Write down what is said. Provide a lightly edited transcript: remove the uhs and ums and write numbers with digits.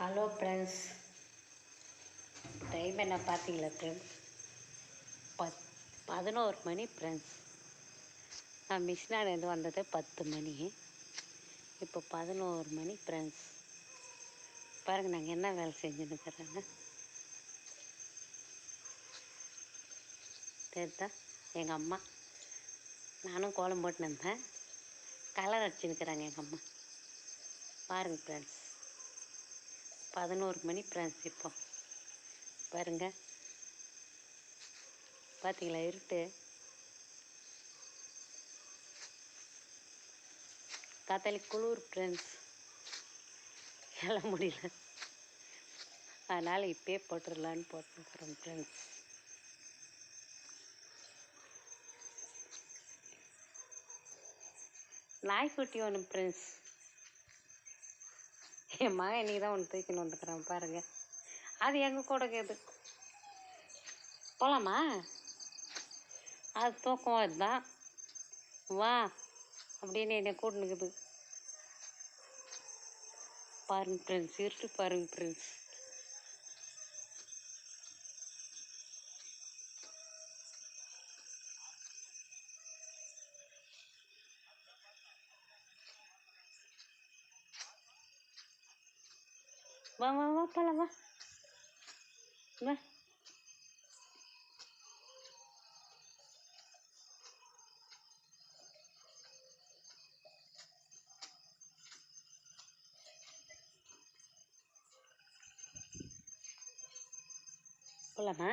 Hello friends, time என்ன பார்த்தீங்களா friends? 11 மணி friends. நான் மிஷினாலேருந்து வந்தது 10 மணி. இப்போ 11 மணி ஃப்ரெண்ட்ஸ். பாருங்கள் நாங்கள் என்ன வேலை செஞ்சுன்னுக்கிறேங்க. தெரியுதா? எங்கள் அம்மா நானும் கோலம் போட்டுன்னு இருந்தேன். கலர் அடிச்சுன்னுக்கிறாங்க எங்கள் அம்மா. பாருங்கள் ஃப்ரெண்ட்ஸ், 11 மணி ஃப்ரெண்ட்ஸ். இப்போ பாருங்கள், பார்த்தீங்களா இருட்டு? காத்தாலி குளிர் ஃப்ரெண்ட்ஸ், எல்லாம் முடியல, அதனால் இப்போயே போட்டுடலான்னு போட்டுருக்குறோம் ஃப்ரெண்ட்ஸ். நாய்க்குட்டி ஒன்று ஃப்ரெண்ட்ஸ், என் மகன் இன்றைக்கி தான் ஒன்று தூக்கின்னு வந்துக்கிறான் பாருங்கள். அது எங்கள் கூட கேது. போகலாமா? அது தூக்கம் அதுதான், வா அப்படின்னு என்னை கூட்டினுக்குது. பாருங்க ஃப்ரெண்ட்ஸ், இருட்டு பாருங்க ஃப்ரெண்ட்ஸ். வா வா வா போகலாம், வா வா. போகலாமா?